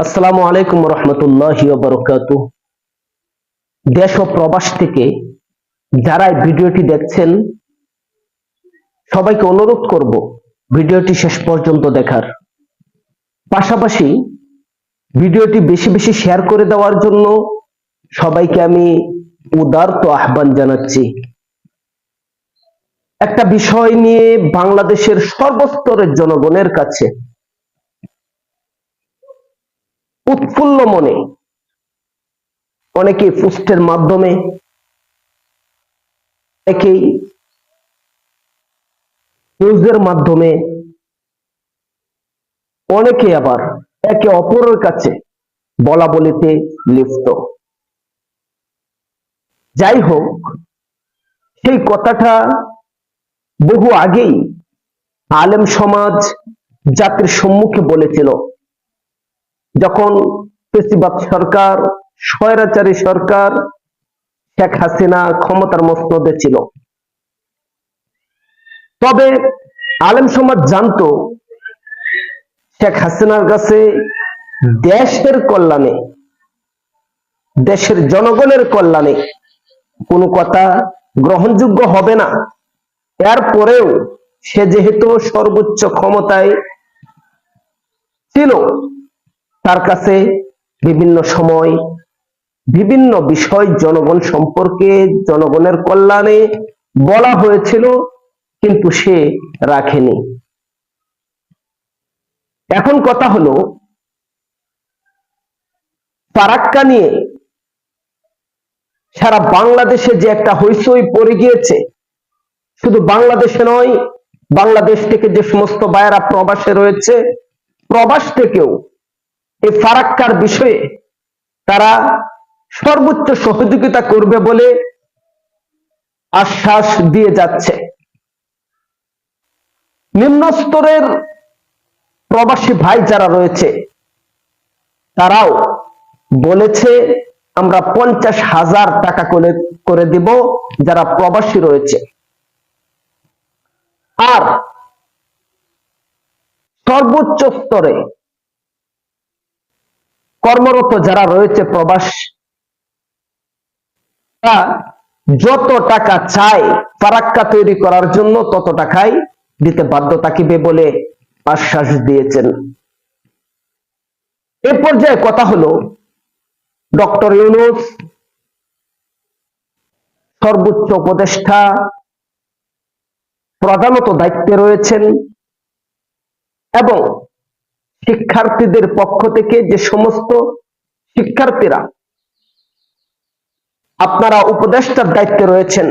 আসসালামু আলাইকুম রহমতুল্লাহি ওয়া বারাকাতুহু। দেশ ও প্রবাস থেকে যারা এই ভিডিওটি দেখছেন সবাইকে অনুরোধ করব ভিডিওটি শেষ পর্যন্ত দেখার, পাশাপাশি ভিডিওটি বেশি বেশি শেয়ার করে দেওয়ার জন্য সবাইকে আমি উদারত আহ্বান জানাচ্ছি। একটা বিষয় নিয়ে বাংলাদেশের সর্বস্তরের জনগণের কাছে উৎফুল্ল মনে অনেকে পোস্টের মাধ্যমে, অনেকেই নিউজের মাধ্যমে, অনেকে আবার একে অপরের কাছে বলা বলিতে লিপ্ত। যাই হোক, সেই কথাটা বহু আগেই আলেম সমাজ জাতির সম্মুখে বলেছিল, যখন ফ্যাসিবাদ সরকার, স্বৈরাচারী সরকার শেখ হাসিনা ক্ষমতার মসনদে ছিল। তবে আলেম সমাজ জানতো শেখ হাসিনার কাছে দেশের কল্যাণে, দেশের জনগণের কল্যাণে কোনো কথা গ্রহণযোগ্য হবে না। এরপরেও সে যেহেতু সর্বোচ্চ ক্ষমতায় ছিল, তার কাছে বিভিন্ন সময় বিভিন্ন বিষয় জনগণ সম্পর্কে, জনগণের কল্যাণে বলা হয়েছিল, কিন্তু সে রাখেনি। এখন কথা হলো, ফারাক্কা নিয়ে সারা বাংলাদেশে যে একটা হইচই পড়ে গিয়েছে, শুধু বাংলাদেশে নয়, বাংলাদেশ থেকে যে সমস্ত ভাইয়েরা প্রবাসে রয়েছে, প্রবাস থেকেও এই ফারাক্কার বিষয়ে তারা সর্বোচ্চ সহযোগিতা করবে বলে আশ্বাস দিয়ে যাচ্ছে। নিম্ন স্তরের প্রবাসী ভাই যারা রয়েছে তারাও বলেছে, আমরা 50,000 টাকা করে দিব যারা প্রবাসী রয়েছে। আর সর্বোচ্চ স্তরে কর্মরত যারা রয়েছে প্রবাস, যত টাকা চায় ফারাক্কা তৈরি করার জন্য তত টাকাই দিতে বাধ্য থাকিবে বলে আশ্বাস দিয়েছেন। এ পর্যায়ে কথা হলো, ডক্টর ইউনূস সর্বোচ্চ উপদেষ্টা, প্রধানত দায়িত্বে রয়েছেন, এবং শিক্ষার্থীদের পক্ষ থেকে যে সমস্ত শিক্ষার্থীরা আপনারা উপদেষ্টার দায়িত্বে রয়েছেন,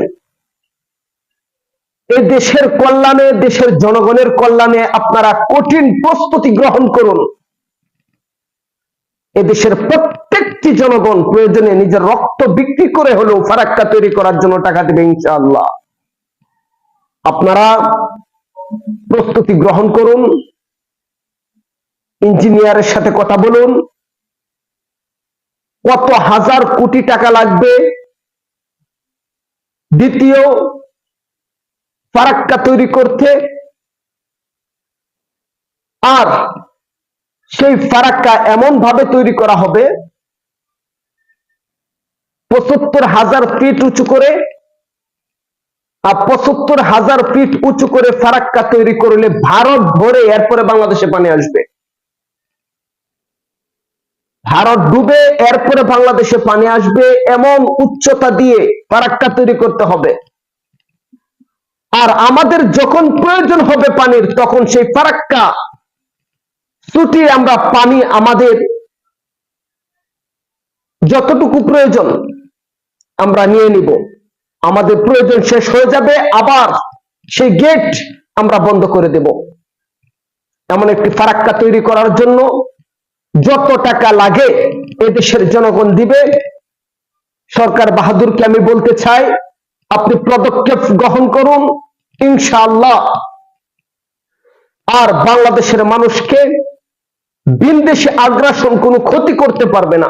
এই দেশের কল্যাণে, দেশের জনগণের কল্যাণে আপনারা কঠিন প্রস্তুতি গ্রহণ করুন। এদেশের প্রত্যেকটি জনগণ প্রয়োজনে নিজের রক্ত বিক্রি করে হলেও ফারাক্কা তৈরি করার জন্য টাকা দেবে ইনশাআল্লাহ। আপনারা প্রস্তুতি গ্রহণ করুন, ইঞ্জিনিয়ারের সাথে কথা বলুন, কত হাজার কোটি টাকা লাগবে দ্বিতীয় ফারাক্কা তৈরি করতে, আর সেই ফারাক্কা এমন ভাবে তৈরি করা হবে ৭৫,০০০ ফিট উঁচু করে, আর ৭৫,০০০ ফিট উঁচু করে ফারাক্কা তৈরি করলে ভারত ভরে এরপরে বাংলাদেশে পানি আসবে। ভারত ডুবে এরপরে বাংলাদেশে পানি আসবে, এমন উচ্চতা দিয়ে ফারাক্কা তৈরি করতে হবে। আর আমাদের যখন প্রয়োজন হবে পানির, তখন সেই ফারাক্কা ছুটিয়ে আমরা পানি আমাদের যতটুকু প্রয়োজন আমরা নিয়ে নিব। আমাদের প্রয়োজন শেষ হয়ে যাবে, আবার সেই গেট আমরা বন্ধ করে দেব। এমন একটি ফারাক্কা তৈরি করার জন্য যত টাকা লাগে এদেশের জনগণ দিবে। সরকার বাহাদুরকে আমি বলতে চাই, আপনি পদক্ষেপ গ্রহণ করুন ইনশাআল্লাহ। আর বাংলাদেশের মানুষকে ভিনদেশে আগ্রাসন কোনো ক্ষতি করতে পারবে না।